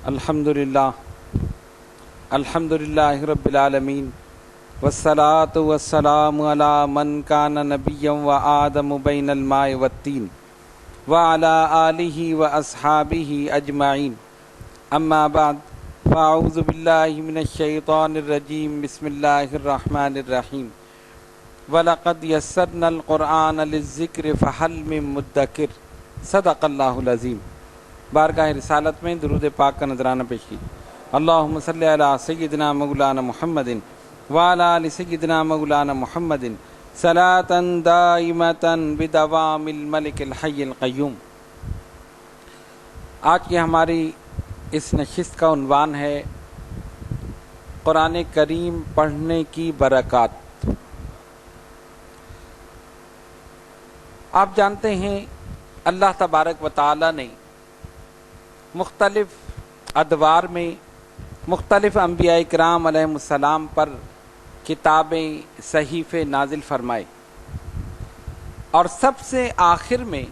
الحمدللہ رب العالمین والصلاة والسلام علی من کان نبیا و آدم بین الماء والطین وعلی آلہ و اصحابہ اجمعین اما بعد فاعوذ باللہ من الشیطان الرجیم بسم اللہ الرحمن الرحیم وَلَقَدْ يَسَّرْنَا الْقُرْآنَ لِلذِّكْرِ فَهَلْ مِن مُدَّكِرٍ صدق اللہ العظیم۔ بارگاہ رسالت میں درود پاک کا نذرانہ پیش کی۔ اللہم صلی علی سیدنا مولانا محمد وعلی آل سیدنا مولانا محمد صلاۃ دائمۃ بدوام الملک الحی القیوم۔ آج کی ہماری اس نشست کا عنوان ہے قرآن کریم پڑھنے کی برکات۔ آپ جانتے ہیں اللہ تبارک و تعالی نے مختلف ادوار میں مختلف انبیاء کرام علیہ السلام پر کتابیں صحیفے نازل فرمائے، اور سب سے آخر میں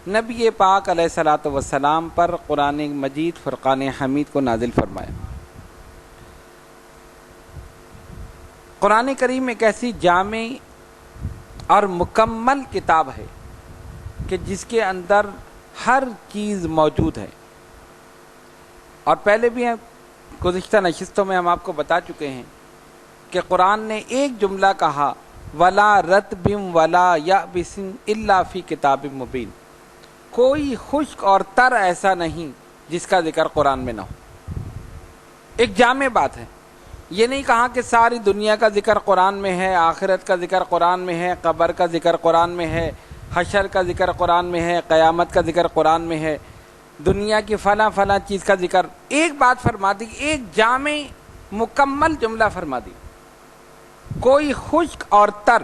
نبی پاک علیہ الصلاۃ والسلام پر قرآن مجید فرقان حمید کو نازل فرمایا۔ قرآن کریم ایک ایسی جامع اور مکمل کتاب ہے کہ جس کے اندر ہر چیز موجود ہے، اور پہلے بھی گزشتہ نشستوں میں ہم آپ کو بتا چکے ہیں کہ قرآن نے ایک جملہ کہا وَلَا رَطْبٍ وَلَا يَابِسٍ إِلَّا فِي كِتَابٍ مُبِينٍ، کوئی خشک اور تر ایسا نہیں جس کا ذکر قرآن میں نہ ہو۔ ایک جامع بات ہے، یہ نہیں کہا کہ ساری دنیا کا ذکر قرآن میں ہے، آخرت کا ذکر قرآن میں ہے، قبر کا ذکر قرآن میں ہے، حشر کا ذکر قرآن میں ہے، قیامت کا ذکر قرآن میں ہے، دنیا کی فلاں فلاں چیز کا ذکر۔ ایک بات فرما دی، ایک جامع مکمل جملہ فرما دی، کوئی خشک اور تر۔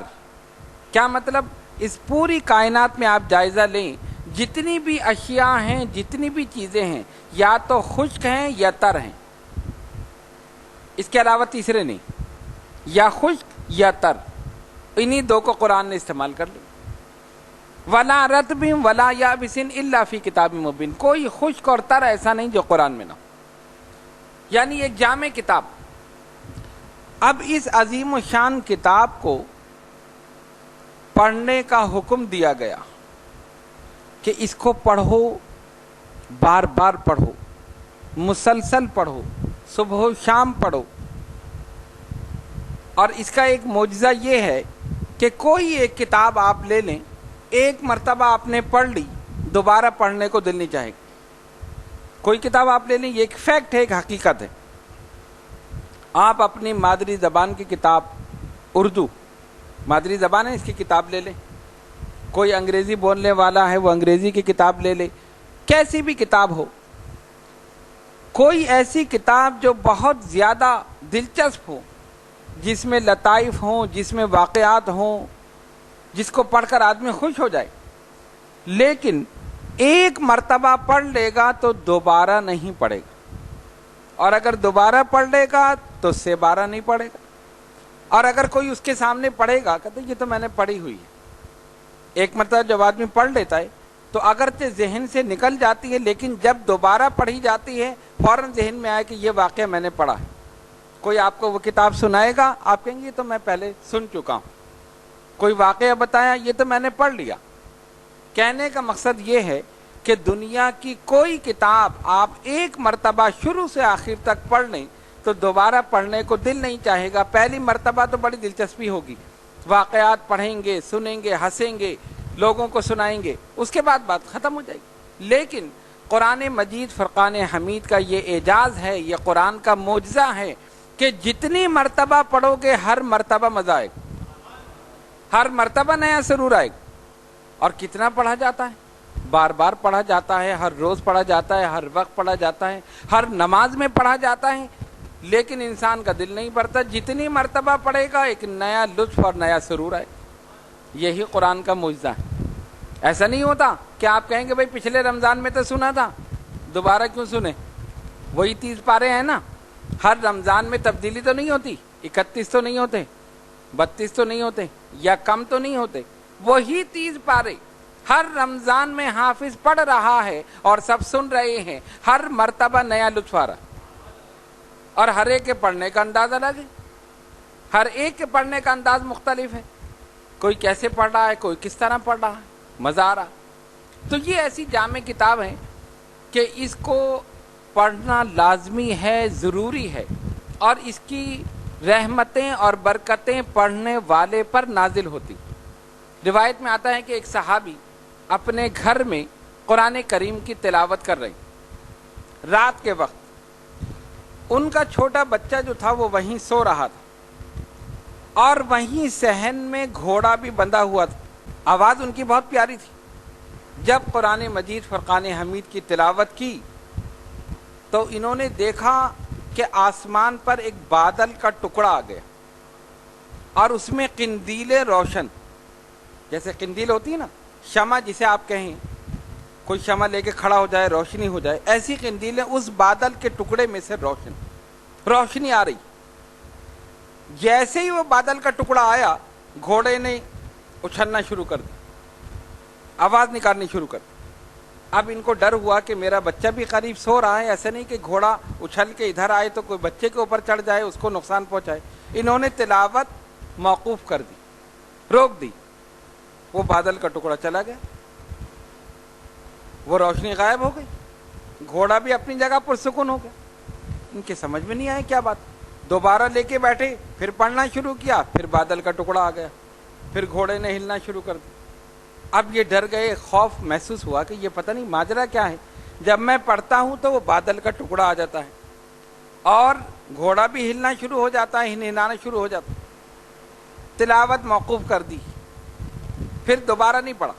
کیا مطلب؟ اس پوری کائنات میں آپ جائزہ لیں، جتنی بھی اشیاء ہیں، جتنی بھی چیزیں ہیں، یا تو خشک ہیں یا تر ہیں، اس کے علاوہ تیسرے نہیں، یا خشک یا تر، انہی دو کو قرآن نے استعمال کر لیا۔ وَلَا رَطْبٍ وَلَا يَابِسٍ إِلَّا فِي كِتَابٍ مُبِينٍ، کوئی خشک اور تر ایسا نہیں جو قرآن میں نہ ہو، یعنی ایک جامع کتاب۔ اب اس عظیم و شان کتاب کو پڑھنے کا حکم دیا گیا کہ اس کو پڑھو، بار بار پڑھو، مسلسل پڑھو، صبح و شام پڑھو۔ اور اس کا ایک معجزہ یہ ہے کہ کوئی ایک کتاب آپ لے لیں، ایک مرتبہ آپ نے پڑھ لی، دوبارہ پڑھنے کو دل نہیں چاہے گا۔ کوئی کتاب آپ لے لیں، یہ ایک فیکٹ ہے، ایک حقیقت ہے۔ آپ اپنی مادری زبان کی کتاب، اردو مادری زبان ہے، اس کی کتاب لے لیں۔ کوئی انگریزی بولنے والا ہے، وہ انگریزی کی کتاب لے لے، کیسی بھی کتاب ہو، کوئی ایسی کتاب جو بہت زیادہ دلچسپ ہو، جس میں لطائف ہوں، جس میں واقعات ہوں، جس کو پڑھ کر آدمی خوش ہو جائے، لیکن ایک مرتبہ پڑھ لے گا تو دوبارہ نہیں پڑھے گا، اور اگر دوبارہ پڑھ لے گا تو سے بارہ نہیں پڑھے گا۔ اور اگر کوئی اس کے سامنے پڑھے گا، کہتے یہ تو میں نے پڑھی ہوئی ہے۔ ایک مرتبہ جب آدمی پڑھ لیتا ہے تو اگرچہ ذہن سے نکل جاتی ہے، لیکن جب دوبارہ پڑھی جاتی ہے فوراً ذہن میں آئے کہ یہ واقعہ میں نے پڑھا ہے۔ کوئی آپ کو وہ کتاب سنائے گا، آپ کہیں گے یہ تو میں پہلے سن چکا ہوں۔ کوئی واقعہ بتایا، یہ تو میں نے پڑھ لیا۔ کہنے کا مقصد یہ ہے کہ دنیا کی کوئی کتاب آپ ایک مرتبہ شروع سے آخر تک پڑھ لیں تو دوبارہ پڑھنے کو دل نہیں چاہے گا۔ پہلی مرتبہ تو بڑی دلچسپی ہوگی، واقعات پڑھیں گے، سنیں گے، ہنسیں گے، لوگوں کو سنائیں گے، اس کے بعد بات ختم ہو جائے گی۔ لیکن قرآن مجید فرقان حمید کا یہ اعجاز ہے، یہ قرآن کا معجزہ ہے کہ جتنی مرتبہ پڑھو گے ہر مرتبہ مزہ آئے گا، ہر مرتبہ نیا سرور آئے گا۔ اور کتنا پڑھا جاتا ہے؟ بار بار پڑھا جاتا ہے، ہر روز پڑھا جاتا ہے، ہر وقت پڑھا جاتا ہے، ہر نماز میں پڑھا جاتا ہے، لیکن انسان کا دل نہیں بھرتا۔ جتنی مرتبہ پڑھے گا ایک نیا لطف اور نیا سرور آئے۔ یہی قرآن کا معجزہ ہے۔ ایسا نہیں ہوتا کہ آپ کہیں گے بھائی پچھلے رمضان میں تو سنا تھا، دوبارہ کیوں سنے؟ وہی 30 پارے ہیں نا، ہر رمضان میں تبدیلی تو نہیں ہوتی، 31 تو نہیں ہوتے، 32 تو نہیں ہوتے، یا کم تو نہیں ہوتے، وہی 30 پارے ہر رمضان میں حافظ پڑھ رہا ہے اور سب سن رہے ہیں، ہر مرتبہ نیا لطف آ رہا، اور ہر ایک کے پڑھنے کا انداز الگ ہے، ہر ایک کے پڑھنے کا انداز مختلف ہے، کوئی کیسے پڑھ رہا ہے، کوئی کس طرح پڑھ رہا ہے، مزہ آ رہا۔ تو یہ ایسی جامع کتاب ہے کہ اس کو پڑھنا لازمی ہے، ضروری ہے، اور اس کی رحمتیں اور برکتیں پڑھنے والے پر نازل ہوتی۔ روایت میں آتا ہے کہ ایک صحابی اپنے گھر میں قرآن کریم کی تلاوت کر رہے ہیں رات کے وقت، ان کا چھوٹا بچہ جو تھا وہ وہیں سو رہا تھا، اور وہیں صحن میں گھوڑا بھی بندھا ہوا تھا، آواز ان کی بہت پیاری تھی۔ جب قرآن مجید فرقان حمید کی تلاوت کی تو انہوں نے دیکھا کہ آسمان پر ایک بادل کا ٹکڑا آ گیا، اور اس میں قندیلیں روشن، جیسے قندیل ہوتی ہے نا، شمع جسے آپ کہیں، کوئی شمع لے کے کھڑا ہو جائے روشنی ہو جائے، ایسی قندیلیں اس بادل کے ٹکڑے میں سے روشنی آ رہی۔ جیسے ہی وہ بادل کا ٹکڑا آیا، گھوڑے نے اچھلنا شروع کر دیا، آواز نکالنی شروع کر دی۔ اب ان کو ڈر ہوا کہ میرا بچہ بھی قریب سو رہا ہے، ایسے نہیں کہ گھوڑا اچھل کے ادھر آئے تو کوئی بچے کے اوپر چڑھ جائے، اس کو نقصان پہنچائے۔ انہوں نے تلاوت موقوف کر دی، روک دی، وہ بادل کا ٹکڑا چلا گیا، وہ روشنی غائب ہو گئی، گھوڑا بھی اپنی جگہ پرسکون ہو گیا۔ ان کے سمجھ میں نہیں آئے کیا بات، دوبارہ لے کے بیٹھے، پھر پڑھنا شروع کیا، پھر بادل کا ٹکڑا آ گیا، پھر گھوڑے نے ہلنا شروع کر دیا۔ اب یہ ڈر گئے، خوف محسوس ہوا کہ یہ پتہ نہیں ماجرا کیا ہے، جب میں پڑھتا ہوں تو وہ بادل کا ٹکڑا آ جاتا ہے اور گھوڑا بھی ہلنا شروع ہو جاتا ہے، ہنہنانا شروع ہو جاتا ہے۔ تلاوت موقوف کر دی، پھر دوبارہ نہیں پڑھا۔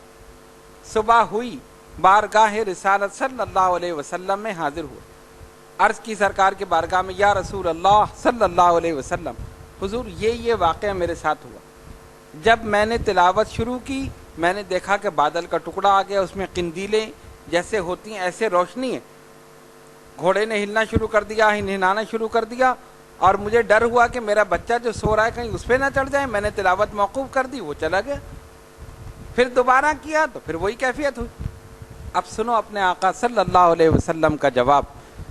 صبح ہوئی، بارگاہ رسالت صلی اللہ علیہ وسلم میں حاضر ہوا، عرض کی سرکار کے بارگاہ میں، یا رسول اللہ صلی اللہ علیہ وسلم، حضور یہ واقعہ میرے ساتھ ہوا، جب میں نے تلاوت شروع کی میں نے دیکھا کہ بادل کا ٹکڑا آ گیا، اس میں قندیلیں جیسے ہوتی ہیں ایسے روشنی ہے، گھوڑے نے ہلنا شروع کر دیا، ہنہنانا شروع کر دیا، اور مجھے ڈر ہوا کہ میرا بچہ جو سو رہا ہے کہیں اس پہ نہ چڑھ جائے، میں نے تلاوت موقوف کر دی، وہ چلا گیا۔ پھر دوبارہ کیا تو پھر وہی کیفیت ہوئی۔ اب سنو اپنے آقا صلی اللہ علیہ وسلم کا جواب۔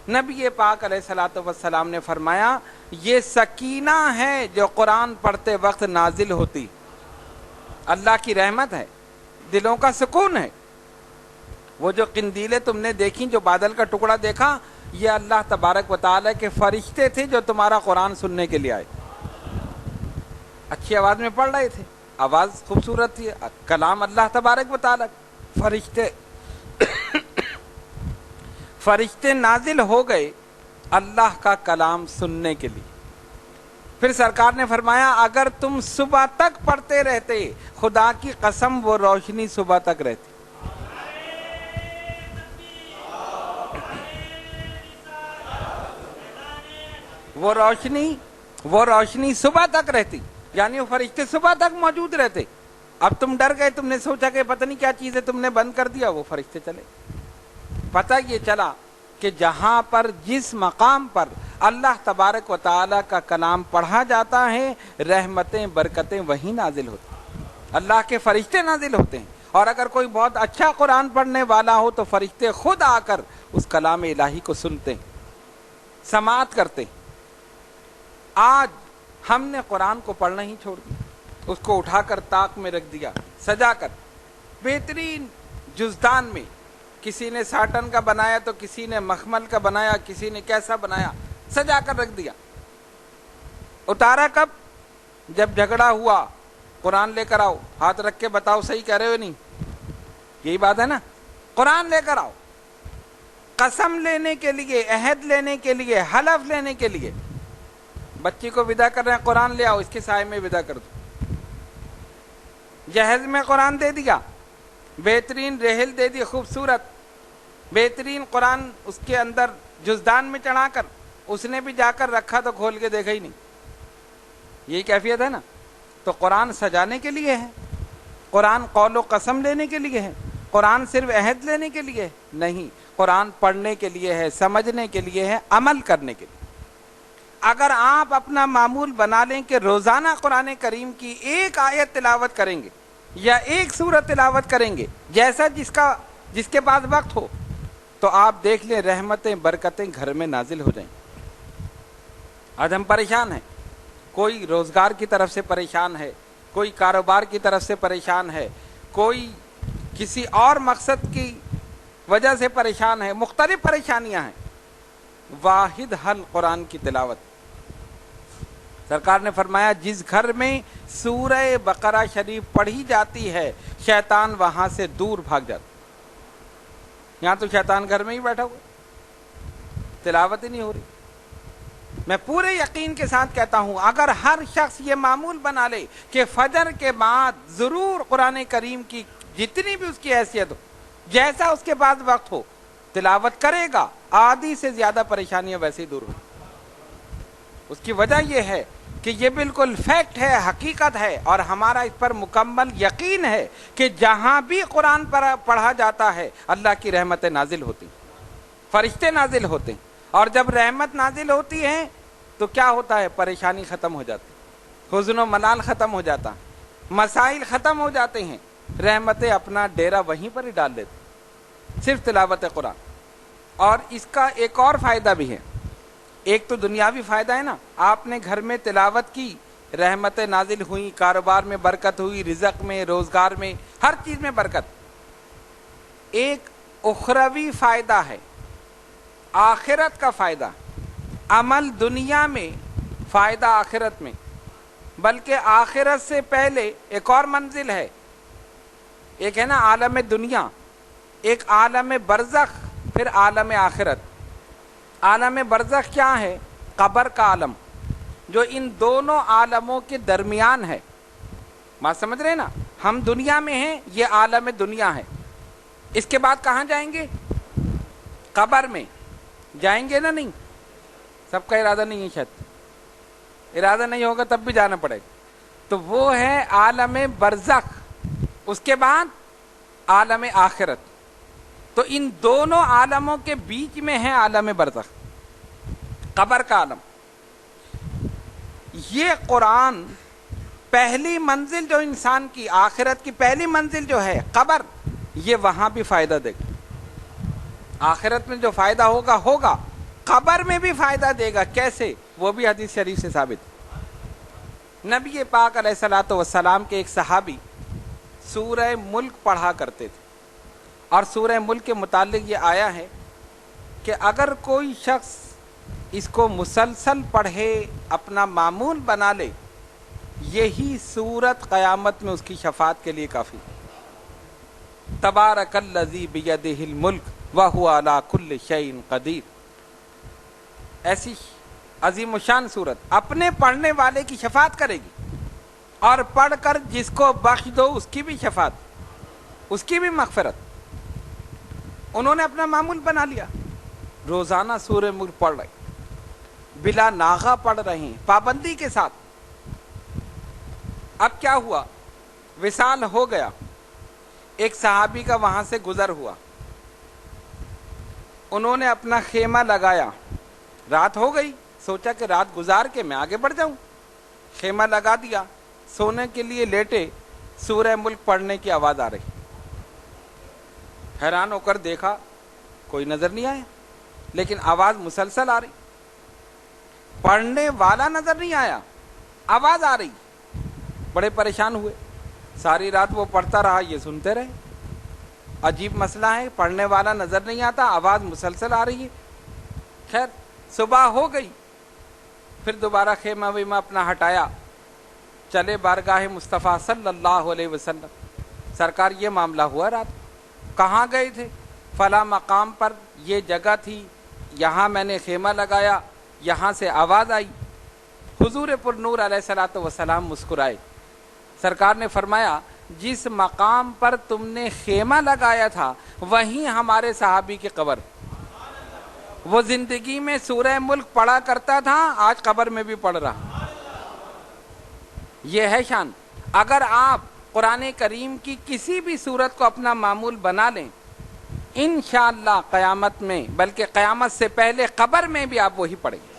نبی پاک علیہ الصلوۃ والسلام نے فرمایا، یہ سکینہ ہے جو قرآن پڑھتے وقت نازل ہوتی، اللہ کی رحمت ہے، دلوں کا سکون ہے۔ وہ جو قندیلیں تم نے دیکھی، جو بادل کا ٹکڑا دیکھا، یہ اللہ تبارک و تعالیٰ کے فرشتے تھے جو تمہارا قرآن سننے کے لیے آئے، اچھی آواز میں پڑھ رہے تھے، آواز خوبصورت تھی، کلام اللہ تبارک و تعالیٰ، فرشتے نازل ہو گئے اللہ کا کلام سننے کے لیے۔ پھر سرکار نے فرمایا، اگر تم صبح تک پڑھتے رہتے، خدا کی قسم وہ روشنی صبح تک رہتی، وہ روشنی صبح تک رہتی، یعنی وہ فرشتے صبح تک موجود رہتے۔ اب تم ڈر گئے، تم نے سوچا کہ پتہ نہیں کیا چیز ہے، تم نے بند کر دیا، وہ فرشتے چلے۔ پتہ یہ چلا کہ جہاں پر جس مقام پر اللہ تبارک و تعالیٰ کا کلام پڑھا جاتا ہے، رحمتیں برکتیں وہیں نازل ہوتی ہیں، اللہ کے فرشتے نازل ہوتے ہیں۔ اور اگر کوئی بہت اچھا قرآن پڑھنے والا ہو تو فرشتے خود آ کر اس کلام الہی کو سنتے ہیں، سماعت کرتے ہیں۔ آج ہم نے قرآن کو پڑھنا ہی چھوڑ دیا، اس کو اٹھا کر طاق میں رکھ دیا، سجا کر بہترین جزدان میں، کسی نے ساٹن کا بنایا تو کسی نے مخمل کا بنایا، کسی نے کیسا بنایا، سجا کر رکھ دیا۔ اتارا کب؟ جب جھگڑا ہوا، قرآن لے کر آؤ، ہاتھ رکھ کے بتاؤ صحیح کہہ رہے ہو نہیں، یہی بات ہے نا، قرآن لے کر آؤ، قسم لینے کے لیے، عہد لینے کے لیے، حلف لینے کے لیے۔ بچی کو ودا کر رہے ہیں، قرآن لے آؤ، اس کے سائے میں ودا کر دو۔ جہیز میں قرآن دے دیا، بہترین رحل دے دی، خوبصورت بہترین قرآن اس کے اندر جزدان میں چڑھا کر، اس نے بھی جا کر رکھا تو کھول کے دیکھا ہی نہیں، یہی کیفیت ہے نا۔ تو قرآن سجانے کے لیے ہے، قرآن قول و قسم لینے کے لیے ہے، قرآن صرف عہد لینے کے لیے نہیں، قرآن پڑھنے کے لیے ہے، سمجھنے کے لیے ہے، عمل کرنے کے لیے۔ اگر آپ اپنا معمول بنا لیں کہ روزانہ قرآن کریم کی ایک آیت تلاوت کریں گے یا ایک سورت تلاوت کریں گے جیسا جس کے پاس وقت ہو، تو آپ دیکھ لیں رحمتیں برکتیں گھر میں نازل ہو جائیں۔ آج ہم پریشان ہیں، کوئی روزگار کی طرف سے پریشان ہے، کوئی کاروبار کی طرف سے پریشان ہے، کوئی کسی اور مقصد کی وجہ سے پریشان ہے، مختلف پریشانیاں ہیں۔ واحد حل قرآن کی تلاوت۔ سرکار نے فرمایا جس گھر میں سورہ بقرہ شریف پڑھی جاتی ہے شیطان وہاں سے دور بھاگ جاتا۔ یہاں تو شیطان گھر میں ہی بیٹھا ہوا، تلاوت ہی نہیں ہو رہی۔ میں پورے یقین کے ساتھ کہتا ہوں اگر ہر شخص یہ معمول بنا لے کہ فجر کے بعد ضرور قرآن کریم کی جتنی بھی اس کی حیثیت ہو، جیسا اس کے پاس وقت ہو، تلاوت کرے گا، آدھی سے زیادہ پریشانیاں ویسے ہی دور ہوں۔ اس کی وجہ یہ ہے کہ یہ بالکل فیکٹ ہے، حقیقت ہے، اور ہمارا اس پر مکمل یقین ہے کہ جہاں بھی قرآن پڑھا جاتا ہے اللہ کی رحمتیں نازل ہوتی، فرشتے نازل ہوتے ہیں، اور جب رحمت نازل ہوتی ہے تو کیا ہوتا ہے؟ پریشانی ختم ہو جاتی، حزن و ملال ختم ہو جاتا، مسائل ختم ہو جاتے ہیں، رحمتیں اپنا ڈیرا وہیں پر ہی ڈال دیتے، صرف تلاوت قرآن۔ اور اس کا ایک اور فائدہ بھی ہے، ایک تو دنیاوی فائدہ ہے نا، آپ نے گھر میں تلاوت کی، رحمتیں نازل ہوئیں، کاروبار میں برکت ہوئی، رزق میں، روزگار میں، ہر چیز میں برکت۔ ایک اخروی فائدہ ہے، آخرت کا فائدہ، عمل دنیا میں، فائدہ آخرت میں، بلکہ آخرت سے پہلے ایک اور منزل ہے، ایک ہے نا عالم دنیا، ایک عالم برزخ، پھر عالم آخرت۔ عالم برزخ کیا ہے؟ قبر کا عالم، جو ان دونوں عالموں کے درمیان ہے۔ بات سمجھ رہے نا؟ ہم دنیا میں ہیں، یہ عالم دنیا ہے، اس کے بعد کہاں جائیں گے؟ قبر میں جائیں گے نا؟ نہیں، سب کا ارادہ نہیں ہے، شاید ارادہ نہیں ہوگا تب بھی جانا پڑے گا۔ تو وہ ہے عالم برزخ، اس کے بعد عالم آخرت۔ تو ان دونوں عالموں کے بیچ میں ہے عالم برزخ، قبر کا عالم۔ یہ قرآن پہلی منزل جو انسان کی، آخرت کی پہلی منزل جو ہے قبر، یہ وہاں بھی فائدہ دے گا۔ آخرت میں جو فائدہ ہوگا، قبر میں بھی فائدہ دے گا۔ کیسے؟ وہ بھی حدیث شریف سے ثابت۔ نبی پاک علیہ الصلوۃ والسلام کے ایک صحابی سورہ ملک پڑھا کرتے تھے، اور سورہ ملک کے متعلق یہ آیا ہے کہ اگر کوئی شخص اس کو مسلسل پڑھے، اپنا معمول بنا لے، یہی سورت قیامت میں اس کی شفاعت کے لیے کافی۔ تبارک الذی بیدہ الملک وہو علی کل شیء قدیر۔ ایسی عظیم الشان سورت اپنے پڑھنے والے کی شفاعت کرے گی، اور پڑھ کر جس کو بخش دو اس کی بھی شفاعت، اس کی بھی مغفرت۔ انہوں نے اپنا معمول بنا لیا، روزانہ سورہ ملک پڑھ رہے، بلا ناغہ پڑھ رہے ہیں، پابندی کے ساتھ۔ اب کیا ہوا؟ وصال ہو گیا، ایک صحابی کا وہاں سے گزر ہوا، انہوں نے اپنا خیمہ لگایا، رات ہو گئی، سوچا کہ رات گزار کے میں آگے بڑھ جاؤں، خیمہ لگا دیا، سونے کے لیے لیٹے، سورہ ملک پڑھنے کی آواز آ رہی، حیران ہو کر دیکھا کوئی نظر نہیں آیا، لیکن آواز مسلسل آ رہی، پڑھنے والا نظر نہیں آیا، آواز آ رہی، بڑے پریشان ہوئے، ساری رات وہ پڑھتا رہا، یہ سنتے رہے، عجیب مسئلہ ہے، پڑھنے والا نظر نہیں آتا، آواز مسلسل آ رہی ہے۔ خیر صبح ہو گئی، پھر دوبارہ خیمہ ویمہ اپنا ہٹایا، چلے بارگاہ مصطفیٰ صلی اللہ علیہ وسلم۔ سرکار یہ معاملہ ہوا رات، کہاں گئے تھے؟ فلاں مقام پر یہ جگہ تھی، یہاں میں نے خیمہ لگایا، یہاں سے آواز آئی۔ حضور پر نور علیہ الصلوۃ والسلام مسکرائے، سرکار نے فرمایا جس مقام پر تم نے خیمہ لگایا تھا وہیں ہمارے صحابی کی قبر، وہ زندگی میں سورہ ملک پڑھا کرتا تھا، آج قبر میں بھی پڑھ رہا۔ یہ ہے شان۔ اگر آپ قرآن کریم کی کسی بھی سورت کو اپنا معمول بنا لیں، انشاءاللہ قیامت میں، بلکہ قیامت سے پہلے قبر میں بھی آپ وہی پڑھیں گے۔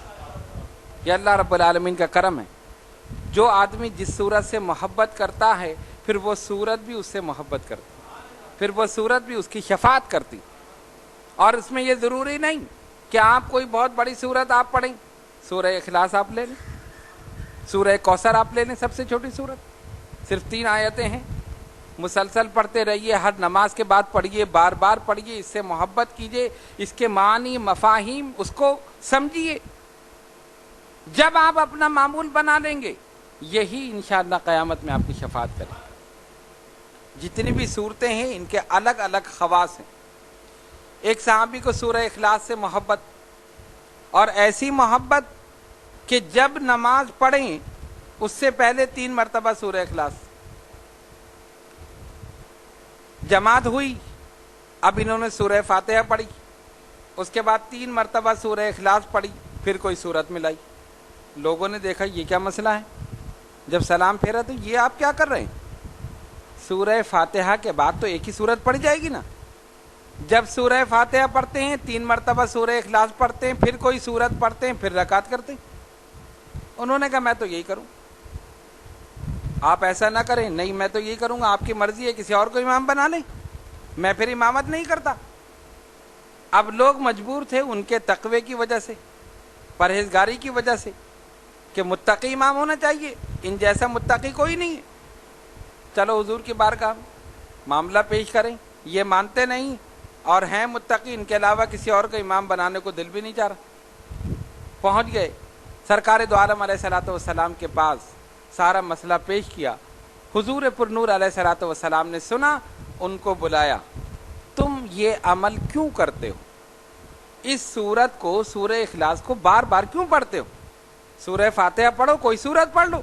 یہ اللہ رب العالمین کا کرم ہے۔ جو آدمی جس سورت سے محبت کرتا ہے پھر وہ سورت بھی اس سے محبت کرتی، پھر وہ سورت بھی اس کی شفاعت کرتی. اور اس میں یہ ضروری نہیں کہ آپ کوئی بہت بڑی سورت آپ پڑھیں. سورہ اخلاص آپ لے لیں، سورہ کوثر آپ لے لیں، سب سے چھوٹی سورت، صرف 3 آیتیں ہیں. مسلسل پڑھتے رہیے، ہر نماز کے بعد پڑھیے، بار بار پڑھیے، اس سے محبت کیجیے، اس کے معنی مفاہیم اس کو سمجھیے. جب آپ اپنا معمول بنا لیں گے، یہی انشاءاللہ قیامت میں آپ کی شفاعت کرے. جتنی بھی صورتیں ہیں ان کے الگ الگ خواص ہیں. ایک صحابی کو سورہ اخلاص سے محبت، اور ایسی محبت کہ جب نماز پڑھیں اس سے پہلے 3 مرتبہ سورہ اخلاص. جماعت ہوئی، اب انہوں نے سورہ فاتحہ پڑھی، اس کے بعد 3 مرتبہ سورہ اخلاص پڑھی، پھر کوئی سورت ملائی. لوگوں نے دیکھا یہ کیا مسئلہ ہے. جب سلام پھیرا تو یہ آپ کیا کر رہے ہیں؟ سورہ فاتحہ کے بعد تو ایک ہی سورت پڑھی جائے گی نا. جب سورہ فاتحہ پڑھتے ہیں 3 مرتبہ سورہ اخلاص پڑھتے ہیں، پھر کوئی سورت پڑھتے ہیں، پھر رکعت کرتے ہیں. انہوں نے کہا میں تو یہی کروں. آپ ایسا نہ کریں. نہیں، میں تو یہی کروں گا. آپ کی مرضی ہے، کسی اور کو امام بنا لیں، میں پھر امامت نہیں کرتا. اب لوگ مجبور تھے ان کے تقوی کی وجہ سے، پرہیزگاری کی وجہ سے، کہ متقی امام ہونا چاہیے، ان جیسا متقی کوئی نہیں ہے. چلو حضور کی بارگاہ معاملہ پیش کریں. یہ مانتے نہیں اور ہیں متقی، ان کے علاوہ کسی اور کو امام بنانے کو دل بھی نہیں چاہ رہا. پہنچ گئے سرکار دو عالم علیہ الصلوۃ والسلام کے پاس، سارا مسئلہ پیش کیا. حضور پر نور علیہ الصلوۃ والسلام نے سنا، ان کو بلایا. تم یہ عمل کیوں کرتے ہو؟ اس سورت کو، سورہ اخلاص کو بار بار کیوں پڑھتے ہو؟ سورہ فاتحہ پڑھو، کوئی سورت پڑھ لو.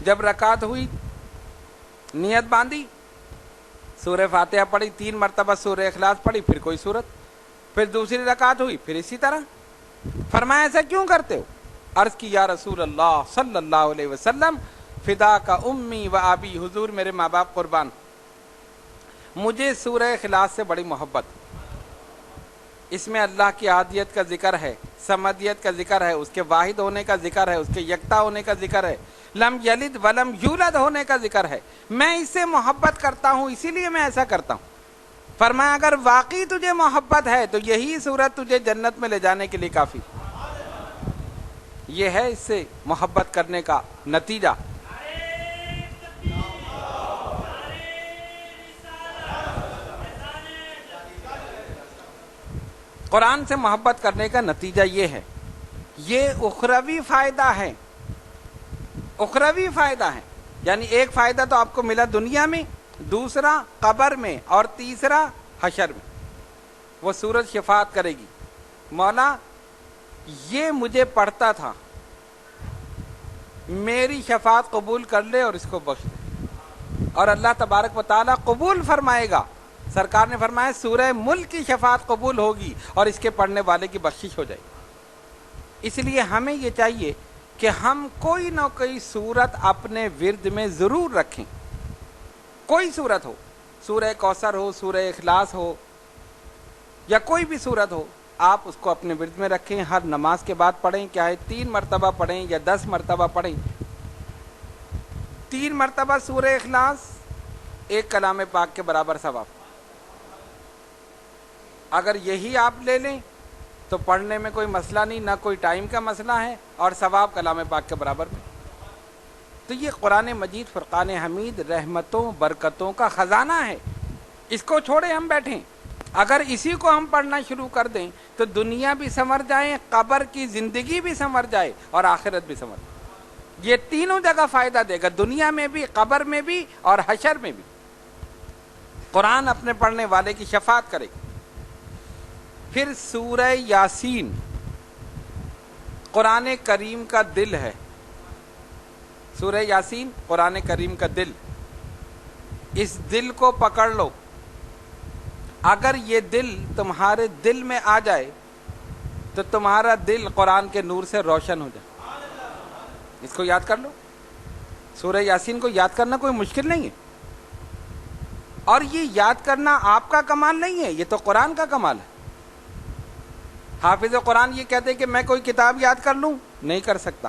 جب رکعت ہوئی، نیت باندھی، سورہ فاتحہ پڑھی، 3 مرتبہ سورہ اخلاص پڑھی، پھر کوئی سورت، پھر دوسری رکعت ہوئی، پھر اسی طرح. فرمایا ایسا کیوں کرتے ہو؟ عرض کی یا رسول اللہ صلی اللہ علیہ وسلم، فدا کا امی و ابی، حضور میرے ماں باپ قربان، مجھے سورہ اخلاص سے بڑی محبت. اس میں اللہ کی احادیت کا ذکر ہے، سمدیت کا ذکر ہے، اس کے واحد ہونے کا ذکر ہے، اس کے یکتا ہونے کا ذکر ہے، لم یلد ولم یولد ہونے کا ذکر ہے. میں اس سے محبت کرتا ہوں، اسی لیے میں ایسا کرتا ہوں. فرمایا اگر واقعی تجھے محبت ہے تو یہی صورت تجھے جنت میں لے جانے کے لیے کافی. یہ ہے اس سے محبت کرنے کا نتیجہ. قرآن سے محبت کرنے کا نتیجہ یہ ہے، یہ اخروی فائدہ ہے. اخروی فائدہ ہے، یعنی ایک فائدہ تو آپ کو ملا دنیا میں، دوسرا قبر میں، اور تیسرا حشر میں. وہ سورت شفاعت کرے گی، مولا یہ مجھے پڑھتا تھا، میری شفاعت قبول کر لے اور اس کو بخش دے. اور اللہ تبارک و تعالیٰ قبول فرمائے گا. سرکار نے فرمایا سورہ ملک کی شفاعت قبول ہوگی اور اس کے پڑھنے والے کی بخشش ہو جائے گی. اس لیے ہمیں یہ چاہیے کہ ہم کوئی نہ کوئی سورت اپنے ورد میں ضرور رکھیں. کوئی سورت ہو، سورہ کوثر ہو، سورہ اخلاص ہو، یا کوئی بھی سورت ہو، آپ اس کو اپنے ورد میں رکھیں. ہر نماز کے بعد پڑھیں، چاہے 3 مرتبہ پڑھیں یا 10 مرتبہ پڑھیں. 3 مرتبہ سورہ اخلاص 1 کلام پاک کے برابر ثواب. اگر یہی آپ لے لیں تو پڑھنے میں کوئی مسئلہ نہیں، نہ کوئی ٹائم کا مسئلہ ہے، اور ثواب کلام پاک کے برابر میں. تو یہ قرآن مجید فرقان حمید رحمتوں برکتوں کا خزانہ ہے. اس کو چھوڑے ہم بیٹھیں. اگر اسی کو ہم پڑھنا شروع کر دیں تو دنیا بھی سنور جائے، قبر کی زندگی بھی سنور جائے، اور آخرت بھی سنور جائے. یہ تینوں جگہ فائدہ دے گا، دنیا میں بھی، قبر میں بھی، اور حشر میں بھی. قرآن اپنے پڑھنے والے کی شفاعت کرے گا. پھر سورہ یاسین قرآن کریم کا دل ہے. سورہ یاسین قرآن کریم کا دل. اس دل کو پکڑ لو. اگر یہ دل تمہارے دل میں آ جائے تو تمہارا دل قرآن کے نور سے روشن ہو جائے. اس کو یاد کر لو. سورہ یاسین کو یاد کرنا کوئی مشکل نہیں ہے، اور یہ یاد کرنا آپ کا کمال نہیں ہے، یہ تو قرآن کا کمال ہے. حافظ قرآن یہ کہتے ہیں کہ میں کوئی کتاب یاد کر لوں، نہیں کر سکتا.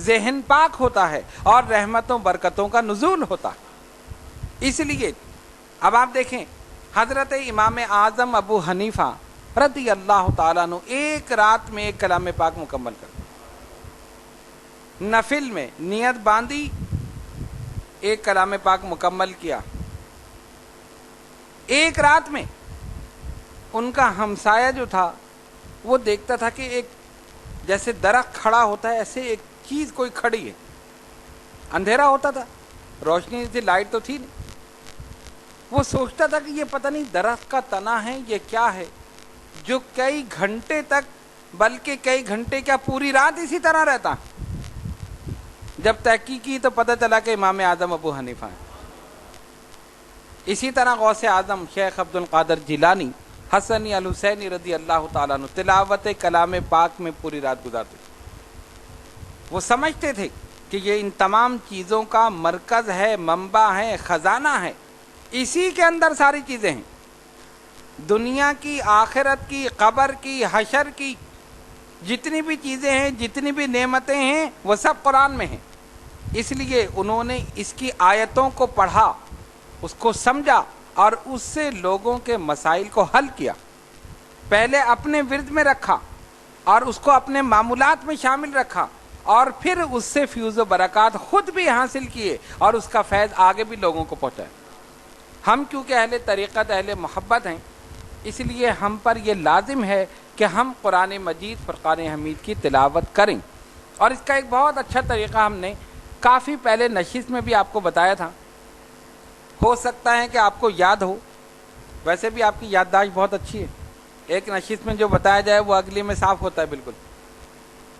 ذہن پاک ہوتا ہے اور رحمتوں برکتوں کا نزول ہوتا ہے۔ اس لیے اب آپ دیکھیں حضرت امام اعظم ابو حنیفہ رضی اللہ تعالیٰ عنہ ایک رات میں ایک کلام پاک مکمل کر نفل میں نیت باندھی، ایک کلام پاک مکمل کیا۔ ایک رات میں ان کا ہمسایہ جو تھا وہ دیکھتا تھا کہ ایک جیسے درخت کھڑا ہوتا ہے ایسے ایک چیز کوئی کھڑی ہے، اندھیرا ہوتا تھا، روشنی تھی، لائٹ تو تھی نہیں۔ وہ سوچتا تھا کہ یہ پتہ نہیں درخت کا تنا ہے یہ کیا ہے جو کئی گھنٹے تک، بلکہ کئی گھنٹے کیا پوری رات اسی طرح رہتا۔ جب تحقیق کی تو پتہ چلا کہ امام اعظم ابو حنیفہ ہیں۔ اسی طرح غوث اعظم شیخ عبد القادر جیلانی حسنی الحسینی رضی اللہ تعالیٰ عنہ تلاوت کلام پاک میں پوری رات گزارتے تھے۔ وہ سمجھتے تھے کہ یہ ان تمام چیزوں کا مرکز ہے، منبع ہے، خزانہ ہے، اسی کے اندر ساری چیزیں ہیں، دنیا کی، آخرت کی، قبر کی، حشر کی، جتنی بھی چیزیں ہیں، جتنی بھی نعمتیں ہیں وہ سب قرآن میں ہیں۔ اس لیے انہوں نے اس کی آیتوں کو پڑھا، اس کو سمجھا اور اس سے لوگوں کے مسائل کو حل کیا۔ پہلے اپنے ورد میں رکھا اور اس کو اپنے معمولات میں شامل رکھا اور پھر اس سے فیوز و برکات خود بھی حاصل کیے اور اس کا فیض آگے بھی لوگوں کو پہنچایا۔ ہم کیونکہ اہل طریقت، اہل محبت ہیں، اس لیے ہم پر یہ لازم ہے کہ ہم قرآن مجید فرقان حمید کی تلاوت کریں۔ اور اس کا ایک بہت اچھا طریقہ ہم نے کافی پہلے نشست میں بھی آپ کو بتایا تھا، ہو سکتا ہے کہ آپ کو یاد ہو، ویسے بھی آپ کی یادداشت بہت اچھی ہے، ایک نشست میں جو بتایا جائے وہ اگلی میں صاف ہوتا ہے بالکل۔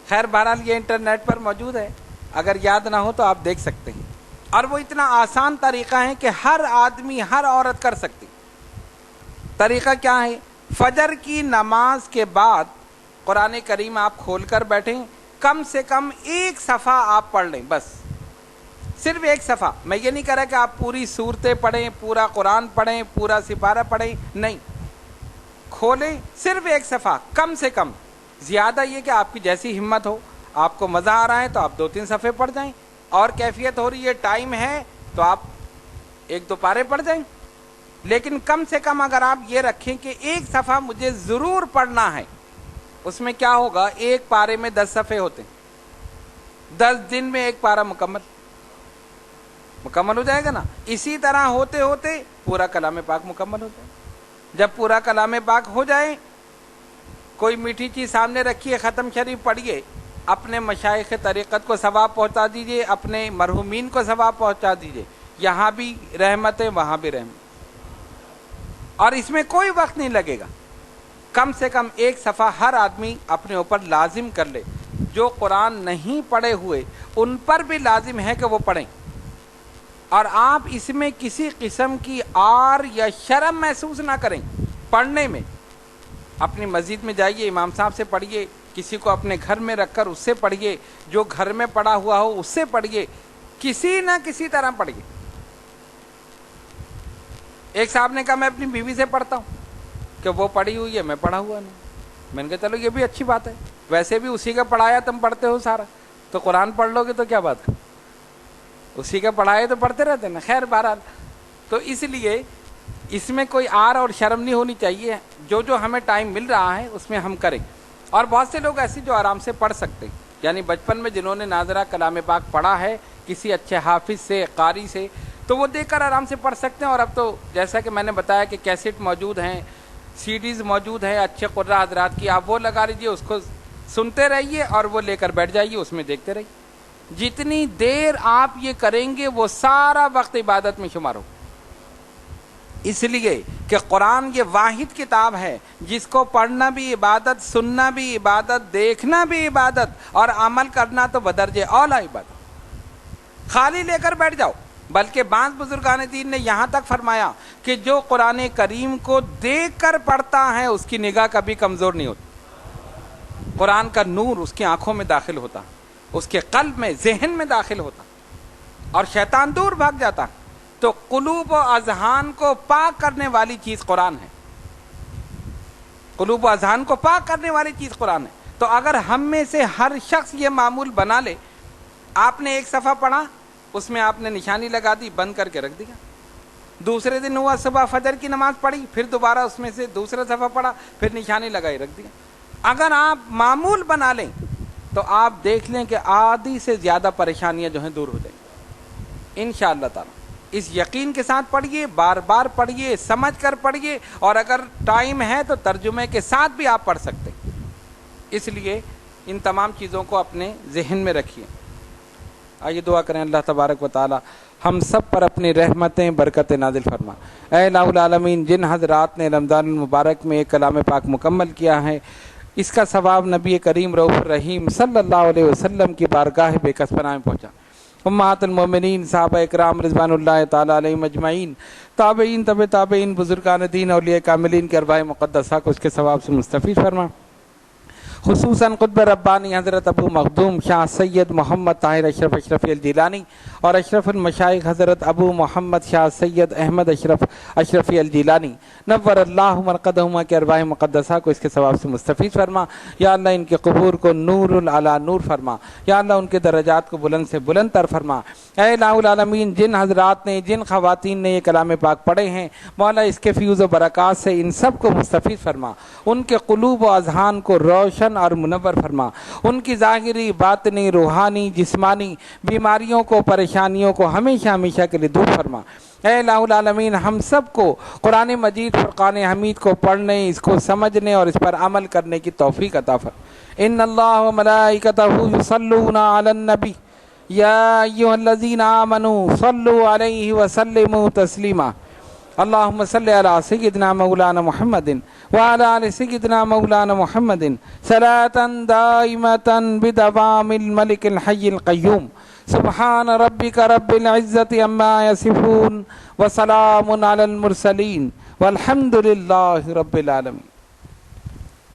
خیر بہرحال یہ انٹرنیٹ پر موجود ہے، اگر یاد نہ ہو تو آپ دیکھ سکتے ہیں، اور وہ اتنا آسان طریقہ ہے کہ ہر آدمی، ہر عورت کر سکتی۔ طریقہ کیا ہے؟ فجر کی نماز کے بعد قرآن کریم آپ کھول کر بیٹھیں، کم سے کم ایک صفحہ آپ پڑھ لیں، بس صرف ایک صفحہ۔ میں یہ نہیں کہہ رہا کہ آپ پوری سورتیں پڑھیں، پورا قرآن پڑھیں، پورا سپارہ پڑھیں، نہیں، کھولیں صرف ایک صفحہ، کم سے کم۔ زیادہ یہ کہ آپ کی جیسی ہمت ہو، آپ کو مزہ آ رہا ہے تو آپ 2-3 صفحے پڑھ جائیں، اور کیفیت ہو رہی ہے، ٹائم ہے تو آپ 1-2 پارے پڑھ جائیں، لیکن کم سے کم اگر آپ یہ رکھیں کہ ایک صفحہ مجھے ضرور پڑھنا ہے، اس میں کیا ہوگا، ایک پارے میں 10 صفحے ہوتے ہیں، 10 دن میں ایک پارہ مکمل ہو جائے گا نا۔ اسی طرح ہوتے ہوتے پورا کلام پاک مکمل ہو جائے۔ جب پورا کلام پاک ہو جائے، کوئی میٹھی چیز سامنے رکھیے، ختم شریف پڑھیے، اپنے مشائخ طریقت کو ثواب پہنچا دیجئے، اپنے مرحومین کو ثواب پہنچا دیجئے، یہاں بھی رحمت ہے، وہاں بھی رحمت، اور اس میں کوئی وقت نہیں لگے گا۔ کم سے کم ایک صفحہ ہر آدمی اپنے اوپر لازم کر لے۔ جو قرآن نہیں پڑھے ہوئے ان پر بھی لازم ہے کہ وہ پڑھیں، اور آپ اس میں کسی قسم کی عار یا شرم محسوس نہ کریں پڑھنے میں۔ اپنی مسجد میں جائیے، امام صاحب سے پڑھیے، کسی کو اپنے گھر میں رکھ کر اس سے پڑھیے، جو گھر میں پڑھا ہوا ہو اس سے پڑھیے، کسی نہ کسی طرح پڑھیے۔ ایک صاحب نے کہا میں اپنی بیوی سے پڑھتا ہوں کہ وہ پڑھی ہوئی ہے، میں پڑھا ہوا نہیں۔ میں نے کہا چلو یہ بھی اچھی بات ہے، ویسے بھی اسی کا پڑھایا تم پڑھتے ہو سارا، تو قرآن پڑھ لو گے تو کیا بات ہے، اسی کا پڑھائے تو پڑھتے رہتے نا۔ خیر بہرحال، تو اس لیے اس میں کوئی عار اور شرم نہیں ہونی چاہیے، جو ہمیں ٹائم مل رہا ہے اس میں ہم کریں۔ اور بہت سے لوگ ایسے جو آرام سے پڑھ سکتے ہیں، یعنی بچپن میں جنہوں نے ناظرہ کلام پاک پڑھا ہے کسی اچھے حافظ سے، قاری سے، تو وہ دیکھ کر آرام سے پڑھ سکتے ہیں۔ اور اب تو جیسا کہ میں نے بتایا کہ کیسٹ موجود ہیں، CDs موجود ہیں اچھے قرآن حضرات کی، آپ وہ لگا لیجیے، اس کو سنتے رہیے اور وہ لے کر بیٹھ جائیے، اس میں دیکھتے رہیے۔ جتنی دیر آپ یہ کریں گے وہ سارا وقت عبادت میں شمار ہو، اس لیے کہ قرآن یہ واحد کتاب ہے جس کو پڑھنا بھی عبادت، سننا بھی عبادت، دیکھنا بھی عبادت، اور عمل کرنا تو بدرجہ اولیٰ عبادت۔ خالی لے کر بیٹھ جاؤ، بلکہ بعض بزرگان دین نے یہاں تک فرمایا کہ جو قرآن کریم کو دیکھ کر پڑھتا ہے اس کی نگاہ کبھی کمزور نہیں ہوتی، قرآن کا نور اس کی آنکھوں میں داخل ہوتا، اس کے قلب میں، ذہن میں داخل ہوتا، اور شیطان دور بھاگ جاتا۔ تو قلوب و اذہان کو پاک کرنے والی چیز قرآن ہے، قلوب و اذہان کو پاک کرنے والی چیز قرآن ہے۔ تو اگر ہم میں سے ہر شخص یہ معمول بنا لے آپ نے ایک صفحہ پڑھا، اس میں آپ نے نشانی لگا دی، بند کر کے رکھ دیا۔ دوسرے دن ہوا صبح فجر کی نماز پڑھی، پھر دوبارہ اس میں سے دوسرا صفحہ پڑھا، پھر نشانی لگائی رکھ دیا۔ اگر آپ معمول بنا لیں تو آپ دیکھ لیں کہ آدھی سے زیادہ پریشانیاں جو ہیں دور ہو جائیں گی انشاءاللہ تعالی۔ اس یقین کے ساتھ پڑھیے، بار بار پڑھیے، سمجھ کر پڑھیے، اور اگر ٹائم ہے تو ترجمے کے ساتھ بھی آپ پڑھ سکتے ہیں۔ اس لیے ان تمام چیزوں کو اپنے ذہن میں رکھیے۔ آئیے دعا کریں اللہ تبارک و تعالی ہم سب پر اپنی رحمتیں برکتیں نازل فرما۔ اے الہ العالمین، جن حضرات نے رمضان المبارک میں ایک کلام پاک مکمل کیا ہے، اس کا ثواب نبی کریم رؤوف الرحیم صلی اللہ علیہ وسلم کی بارگاہ بے کس پناہ میں پہنچا۔ امہات المومنین، صحابہ اکرام رضوان اللہ تعالیٰ علیہم اجمعین، تابعین، تبع تابعین، بزرگان دین، اولیاء کاملین کے ارواح مقدسہ کو اس کے ثواب سے مستفید فرما۔ خصوصاً قطب ربانی حضرت ابو مخدوم شاہ سید محمد طاہر اشرف اشرفی الجیلانی اور اشرف المشائخ حضرت ابو محمد شاہ سید احمد اشرف اشرفی الجیلانی نور اللہ مرقدہما کے ارواح مقدسہ کو اس کے ثواب سے مستفید فرما۔ یا اللہ ان کے قبور کو نور علی نور فرما۔ یا اللہ ان کے درجات کو بلند سے بلند تر فرما۔ اے الہ العالمین، جن حضرات نے، جن خواتین نے یہ کلام پاک پڑھے ہیں، مولا اس کے فیوز و برکات سے ان سب کو مستفید فرما۔ ان کے قلوب و اذہان کو روشن اور منور فرما۔ ان کی ظاہری، باطنی، روحانی، جسمانی بیماریوں کو، پریشانیوں کو ہمیشہ ہمیشہ کے لیے دور فرما۔ اے الہ العالمین، ہم سب کو قرآن مجید فرقان حمید کو پڑھنے، اس کو سمجھنے اور اس پر عمل کرنے کی توفیق عطا فرما۔ ان اللہ و ملائکتہ یصلون علی النبی یا ایھا الذین آمنوا صلوا علیہ وسلموا تسلیما۔ اللہم صلی علی سیدنا مولانا محمد وعلی آل سیدنا مولانا محمد صلاۃ دائمۃ بدوام الملک الحی القیوم۔ سبحان ربک رب العزۃ عما یصفون وسلام علی المرسلین والحمد للہ رب العالمین۔